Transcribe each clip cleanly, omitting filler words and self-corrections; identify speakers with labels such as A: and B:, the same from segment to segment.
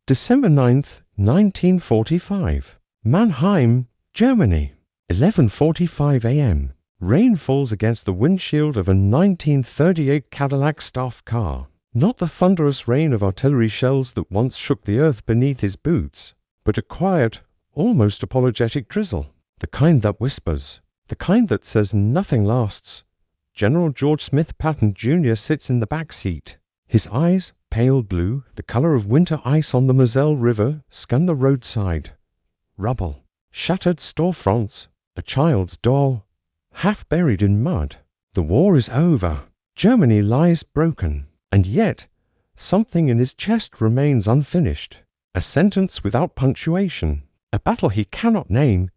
A: December 9th, 1945. Mannheim, Germany. 11:45 a.m. Rain falls against the windshield of a 1938 Cadillac staff car. Not the thunderous rain of artillery shells that once shook the earth beneath his boots, but a quiet, almost apologetic drizzle. The kind that whispers. The kind that says nothing lasts. General George Smith Patton Jr. sits in the back seat. His eyes, pale blue, the color of winter ice on the Moselle River, scan the roadside. Rubble. Shattered storefronts. A child's doll. Half buried in mud. The war is over. Germany lies broken. And yet, something in his chest remains unfinished. A sentence without punctuation. A battle he cannot name.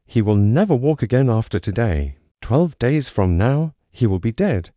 A: He will never walk again after today. 12 days from now, he will be dead.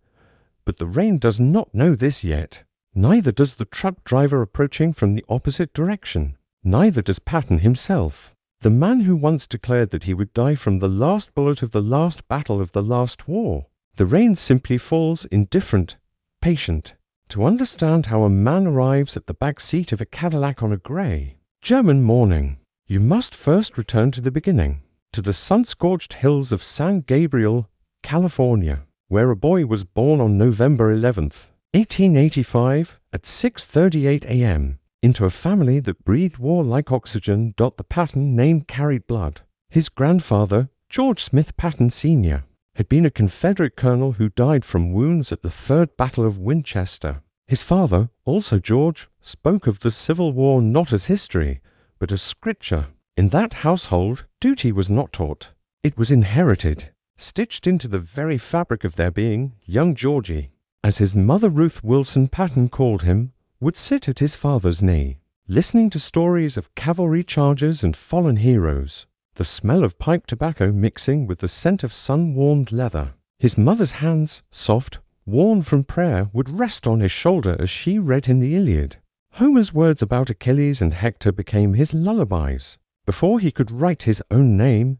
A: But the rain does not know this yet. Neither does the truck driver approaching from the opposite direction. Neither does Patton himself. The man who once declared that he would die from the last bullet of the last battle of the last war. The rain simply falls indifferent, patient. To understand how a man arrives at the back seat of a Cadillac on a grey German morning, you must first return to the beginning, to the sun-scorched hills of San Gabriel, California, where a boy was born on November 11th, 1885 at 6:38 a.m., into a family that breathed war like oxygen. The Patton name carried blood. His grandfather, George Smith Patton Sr., had been a Confederate colonel who died from wounds at the Third Battle of Winchester. His father, also George, spoke of the Civil War not as history, but as scripture. In that household, duty was not taught. It was inherited, stitched into the very fabric of their being. Young Georgie, as his mother Ruth Wilson Patton called him, would sit at his father's knee, listening to stories of cavalry charges and fallen heroes, the smell of pipe tobacco mixing with the scent of sun-warmed leather. His mother's hands, soft, worn from prayer, would rest on his shoulder as she read him the Iliad. Homer's words about Achilles and Hector became his lullabies. Before he could write his own name,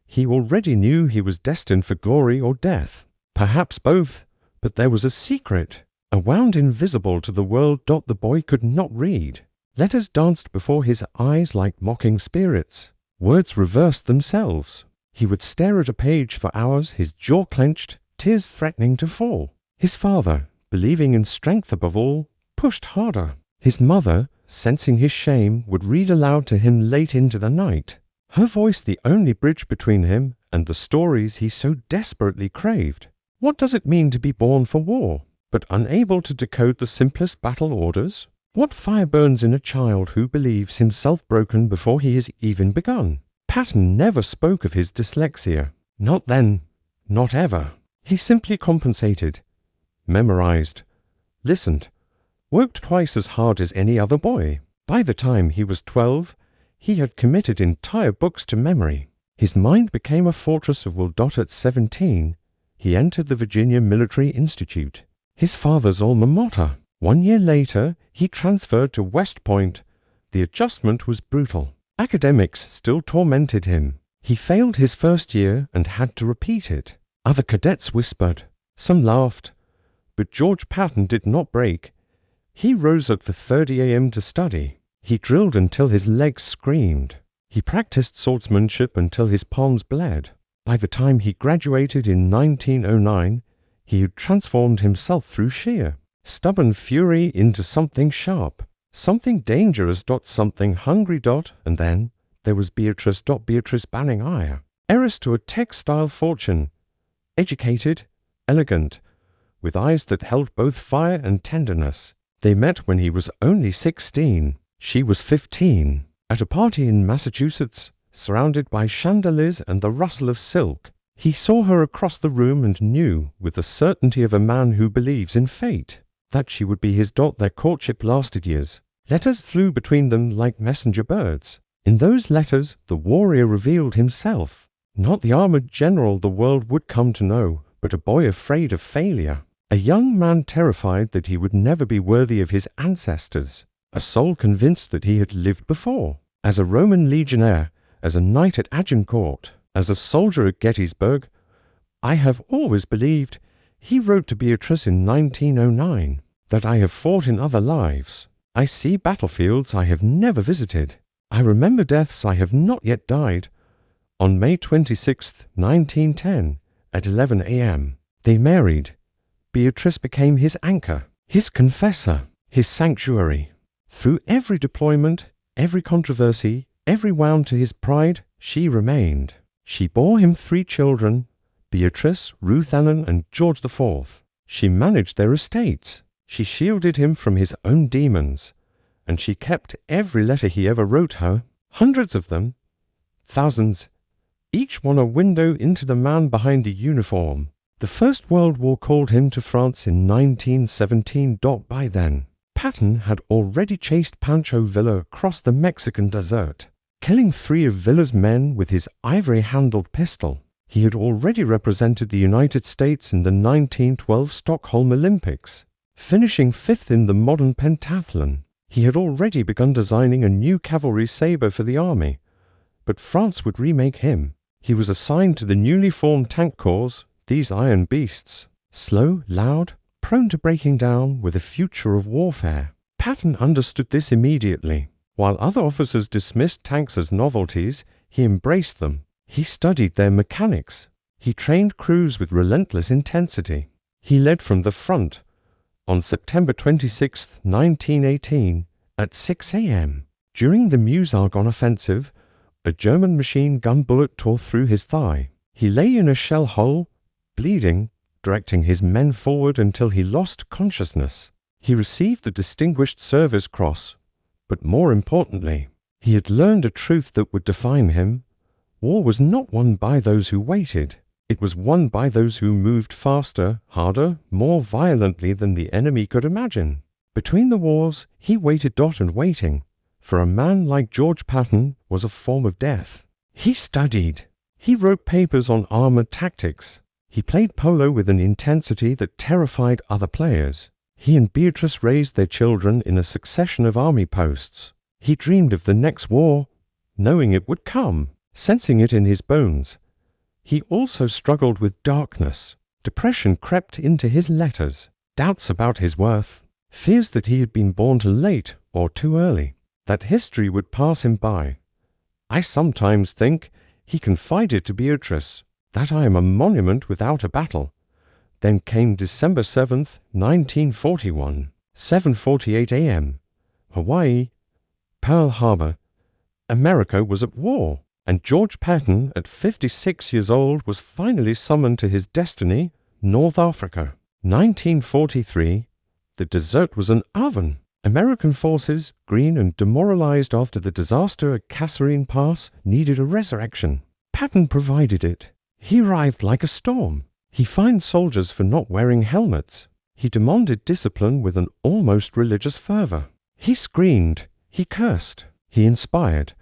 A: he already knew he was destined for glory or death. Perhaps both, but there was a secret, a wound invisible to the world. The boy could not read. Letters danced before his eyes like mocking spirits. Words reversed themselves. He would stare at a page for hours, his jaw clenched, tears threatening to fall. His father, believing in strength above all, pushed harder. His mother, sensing his shame, would read aloud to him late into the night, her voice the only bridge between him and the stories he so desperately craved. What does it mean to be born for war, but unable to decode the simplest battle orders? What fire burns in a child who believes himself broken before he has even begun? Patton never spoke of his dyslexia. Not then, not ever. He simply compensated, memorized, listened, worked twice as hard as any other boy. By the time he was 12, he had committed entire books to memory. His mind became a fortress of will. At 17, he entered the Virginia Military Institute, his father's alma mater. 1 year later, he transferred to West Point. The adjustment was brutal. Academics still tormented him. He failed his first year and had to repeat it. Other cadets whispered. Some laughed. But George Patton did not break. He rose at 4:30 a.m. to study. He drilled until his legs screamed. He practiced swordsmanship until his palms bled. By the time he graduated in 1909, he had transformed himself through sheer, stubborn fury into something sharp, something dangerous. Something hungry. And then there was Beatrice. Beatrice Banning Eyre, heiress to a textile fortune, educated, elegant, with eyes that held both fire and tenderness. They met when he was only 16. She was 15. At a party in Massachusetts, surrounded by chandeliers and the rustle of silk, he saw her across the room and knew, with the certainty of a man who believes in fate, that she would be his. Their courtship lasted years. Letters flew between them like messenger birds. In those letters, the warrior revealed himself, not the armored general the world would come to know, but a boy afraid of failure, a young man terrified that he would never be worthy of his ancestors, a soul convinced that he had lived before, as a Roman legionnaire, as a knight at Agincourt, as a soldier at Gettysburg. I have always believed, he wrote to Beatrice in 1909, that I have fought in other lives. I see battlefields I have never visited. I remember deaths I have not yet died. On May 26, 1910, at 11 a.m., they married. Beatrice became his anchor, his confessor, his sanctuary. Through every deployment, every controversy, every wound to his pride, she remained. She bore him 3 children, Beatrice, Ruth Ellen, and George IV. She managed their estates. She shielded him from his own demons, and she kept every letter he ever wrote her, hundreds of them, thousands, each one a window into the man behind the uniform. The First World War called him to France in 1917. By then, Patton had already chased Pancho Villa across the Mexican desert, killing 3 of Villa's men with his ivory-handled pistol. He had already represented the United States in the 1912 Stockholm Olympics, finishing 5th in the modern pentathlon. He had already begun designing a new cavalry saber for the army, but France would remake him. He was assigned to the newly formed tank corps, these iron beasts, slow, loud, prone to breaking down, with a future of warfare. Patton understood this immediately. While other officers dismissed tanks as novelties, he embraced them. He studied their mechanics. He trained crews with relentless intensity. He led from the front. On September 26, 1918, at 6 a.m., during the Meuse-Argonne offensive, a German machine gun bullet tore through his thigh. He lay in a shell hole, bleeding, directing his men forward until he lost consciousness. He received the Distinguished Service Cross, but more importantly, he had learned a truth that would define him. War was not won by those who waited. It was won by those who moved faster, harder, more violently than the enemy could imagine. Between the wars, he waited. And waiting, for a man like George Patton, was a form of death. He studied. He wrote papers on armored tactics. He played polo with an intensity that terrified other players. He and Beatrice raised their children in a succession of army posts. He dreamed of the next war, knowing it would come, sensing it in his bones. He also struggled with darkness. Depression crept into his letters, doubts about his worth, fears that he had been born too late or too early, that history would pass him by. I sometimes think, he confided to Beatrice, that I am a monument without a battle. Then came December 7th, 1941, 7:48 a.m. Hawaii, Pearl Harbor. America was at war, and George Patton, at 56 years old, was finally summoned to his destiny, North Africa. 1943, the desert was an oven. American forces, green and demoralized after the disaster at Kasserine Pass, needed a resurrection. Patton provided it. He arrived like a storm. He fined soldiers for not wearing helmets. He demanded discipline with an almost religious fervor. He screamed. He cursed. He inspired.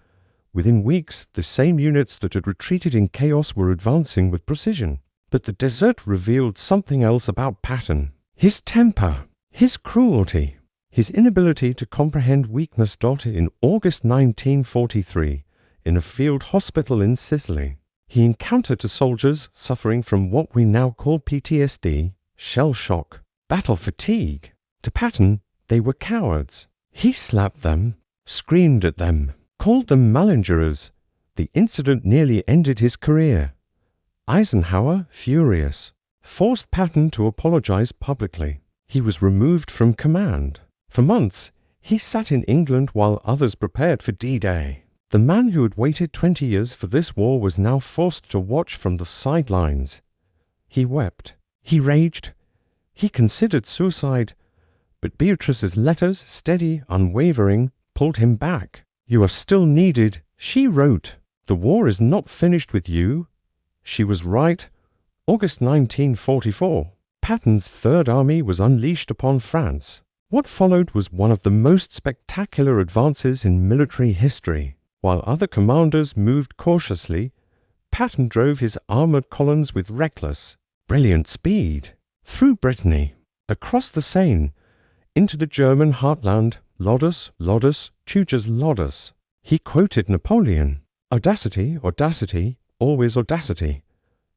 A: Within weeks, the same units that had retreated in chaos were advancing with precision. But the desert revealed something else about Patton. His temper. His cruelty. His inability to comprehend weakness. In August 1943, in a field hospital in Sicily, he encountered soldiers suffering from what we now call PTSD, shell shock, battle fatigue. To Patton, they were cowards. He slapped them, screamed at them, called them malingerers. The incident nearly ended his career. Eisenhower, furious, forced Patton to apologize publicly. He was removed from command. For months, he sat in England while others prepared for D-Day. The man who had waited 20 years for this war was now forced to watch from the sidelines. He wept. He raged. He considered suicide. But Beatrice's letters, steady, unwavering, pulled him back. "You are still needed," she wrote. "The war is not finished with you." She was right. August 1944. Patton's Third Army was unleashed upon France. What followed was one of the most spectacular advances in military history. While other commanders moved cautiously, Patton drove his armored columns with reckless, brilliant speed. Through Brittany, across the Seine, into the German heartland, Lodus, Lodus, Tujas Lodus. He quoted Napoleon, "Audacity, audacity, always audacity."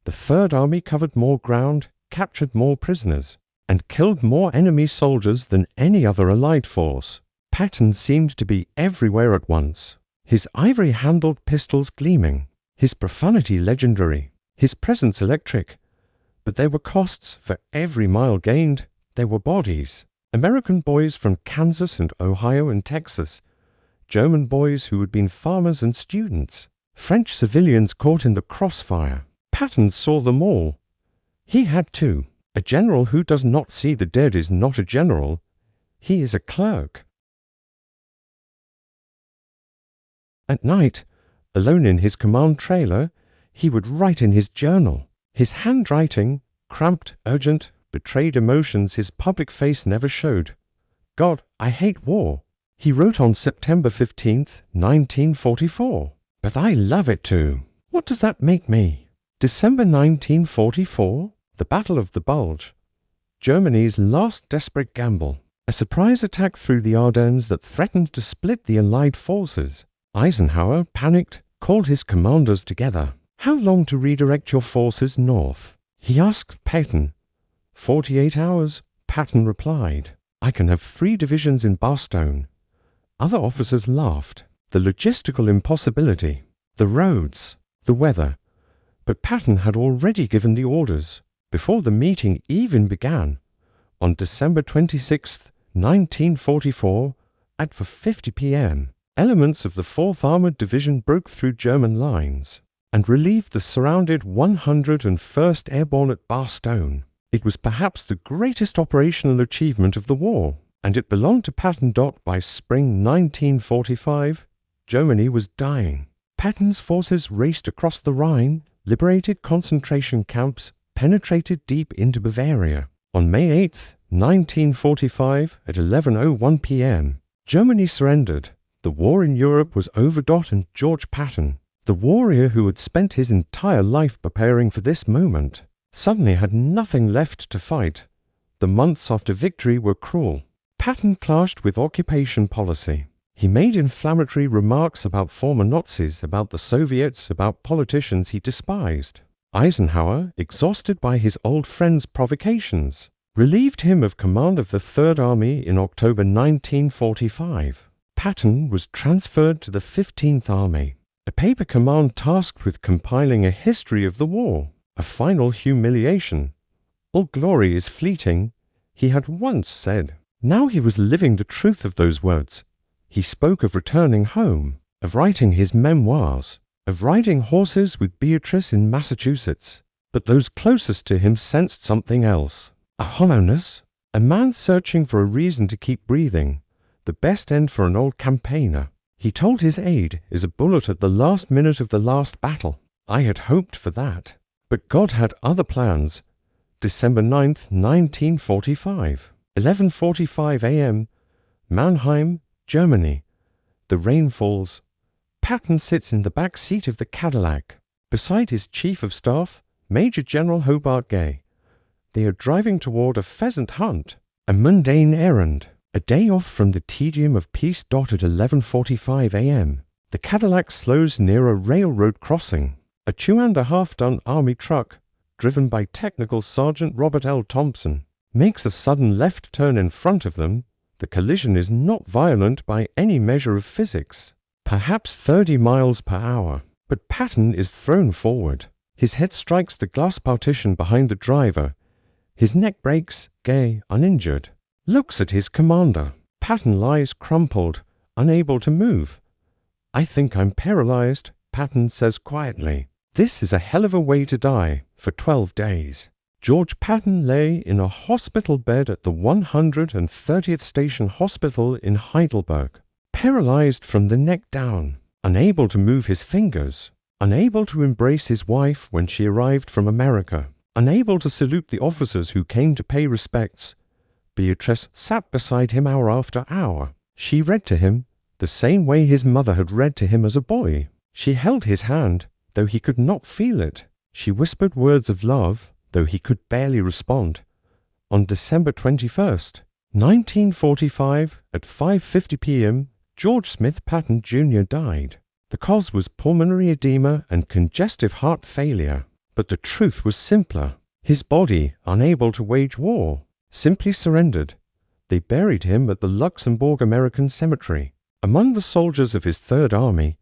A: The Third Army covered more ground, captured more prisoners, and killed more enemy soldiers than any other Allied force. Patton seemed to be everywhere at once, his ivory-handled pistols gleaming, his profanity legendary, his presence electric. But there were costs for every mile gained. There were bodies. American boys from Kansas and Ohio and Texas, German boys who had been farmers and students, French civilians caught in the crossfire. Patton saw them all. He had too. A general who does not see the dead is not a general. He is a clerk. At night, alone in his command trailer, he would write in his journal. His handwriting, cramped, urgent, betrayed emotions his public face never showed. God, I hate war. He wrote on September 15th, 1944. But I love it too. What does that make me? December 1944, the Battle of the Bulge. Germany's last desperate gamble. A surprise attack through the Ardennes that threatened to split the Allied forces. Eisenhower, panicked, called his commanders together. How long to redirect your forces north? He asked Patton. 48 hours, Patton replied. I can have 3 divisions in Bastogne. Other officers laughed. The logistical impossibility, the roads, the weather. But Patton had already given the orders, before the meeting even began. On December 26, 1944, at 4:50 p.m., elements of the 4th Armored Division broke through German lines and relieved the surrounded 101st Airborne at Bastogne. It was perhaps the greatest operational achievement of the war, and it belonged to Patton. By spring 1945, Germany was dying. Patton's forces raced across the Rhine, liberated concentration camps, penetrated deep into Bavaria. On May 8, 1945, at 11:01 p.m., Germany surrendered. The war in Europe was over. And George Patton, the warrior who had spent his entire life preparing for this moment, suddenly had nothing left to fight. The months after victory were cruel. Patton clashed with occupation policy. He made inflammatory remarks about former Nazis, about the Soviets, about politicians he despised. Eisenhower, exhausted by his old friend's provocations, relieved him of command of the Third Army in October 1945. Patton was transferred to the 15th Army, a paper command tasked with compiling a history of the war, a final humiliation. All glory is fleeting, he had once said. Now he was living the truth of those words. He spoke of returning home, of writing his memoirs, of riding horses with Beatrice in Massachusetts. But those closest to him sensed something else. A hollowness, a man searching for a reason to keep breathing, the best end for an old campaigner. He told his aide, is a bullet at the last minute of the last battle. I had hoped for that. But God had other plans. December 9th, 1945, 11:45 a.m., Mannheim, Germany. The rain falls. Patton sits in the back seat of the Cadillac, beside his chief of staff, Major General Hobart Gay. They are driving toward a pheasant hunt, a mundane errand, a day off from the tedium of peace. At 11:45 a.m., the Cadillac slows near a railroad crossing. A 2.5-ton Army truck, driven by Technical Sergeant Robert L. Thompson, makes a sudden left turn in front of them. The collision is not violent by any measure of physics, perhaps 30 miles per hour, but Patton is thrown forward. His head strikes the glass partition behind the driver. His neck breaks. Gay, uninjured, looks at his commander. Patton lies crumpled, unable to move. I think I'm paralyzed, Patton says quietly. This is a hell of a way to die for 12 days. George Patton lay in a hospital bed at the 130th Station Hospital in Heidelberg, paralyzed from the neck down, unable to move his fingers, unable to embrace his wife when she arrived from America, unable to salute the officers who came to pay respects. Beatrice sat beside him hour after hour. She read to him the same way his mother had read to him as a boy. She held his hand, though he could not feel it. She whispered words of love, though he could barely respond. On December 21st, 1945, at 5:50 p.m., George Smith Patton Jr. died. The cause was pulmonary edema and congestive heart failure. But the truth was simpler. His body, unable to wage war, simply surrendered. They buried him at the Luxembourg American Cemetery. Among the soldiers of his Third Army,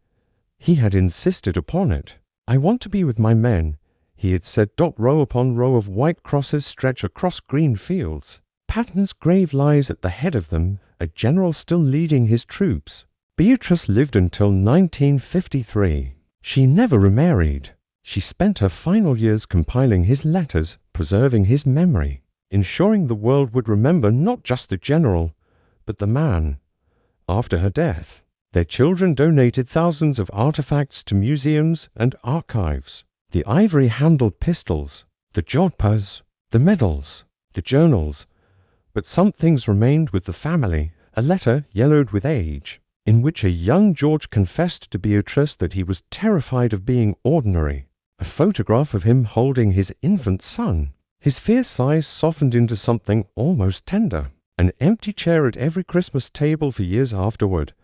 A: he had insisted upon it. "I want to be with my men," he had said. Row upon row of white crosses stretch across green fields. Patton's grave lies at the head of them, a general still leading his troops. Beatrice lived until 1953. She never remarried. She spent her final years compiling his letters, preserving his memory, ensuring the world would remember not just the general, but the man. After her death, their children donated thousands of artifacts to museums and archives. The ivory-handled pistols, the jodhpurs, the medals, the journals. But some things remained with the family. A letter yellowed with age, in which a young George confessed to Beatrice that he was terrified of being ordinary. A photograph of him holding his infant son. His fierce eyes softened into something almost tender. An empty chair at every Christmas table for years afterward.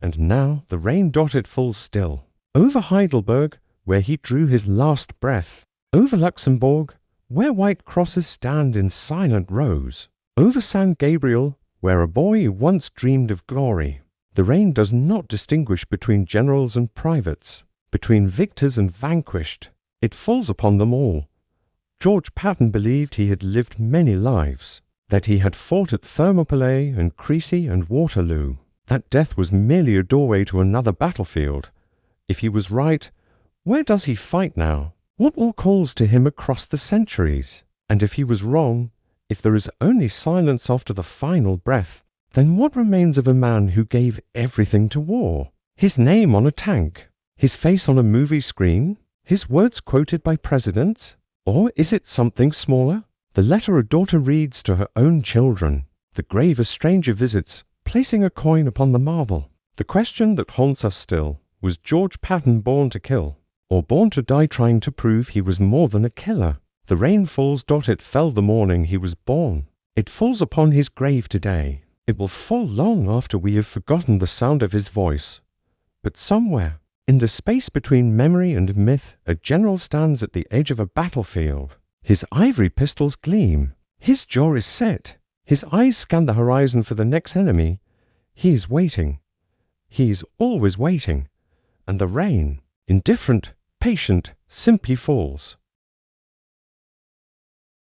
A: And now the rain dotted full still. Over Heidelberg, where he drew his last breath. Over Luxembourg, where white crosses stand in silent rows. Over San Gabriel, where a boy once dreamed of glory. The rain does not distinguish between generals and privates, between victors and vanquished. It falls upon them all. George Patton believed he had lived many lives, that he had fought at Thermopylae and Crécy and Waterloo, that death was merely a doorway to another battlefield. If he was right, where does he fight now? What more calls to him across the centuries? And if he was wrong, if there is only silence after the final breath, then what remains of a man who gave everything to war? His name on a tank? His face on a movie screen? His words quoted by presidents? Or is it something smaller? The letter a daughter reads to her own children. The grave a stranger visits, placing a coin upon the marble. The question that haunts us still, was George Patton born to kill? Or born to die trying to prove he was more than a killer? The rain falls. It fell the morning he was born. It falls upon his grave today. It will fall long after we have forgotten the sound of his voice. But somewhere, in the space between memory and myth, a general stands at the edge of a battlefield. His ivory pistols gleam. His jaw is set. His eyes scan the horizon for the next enemy. He is waiting. He is always waiting. And the rain, indifferent, patient, simply falls.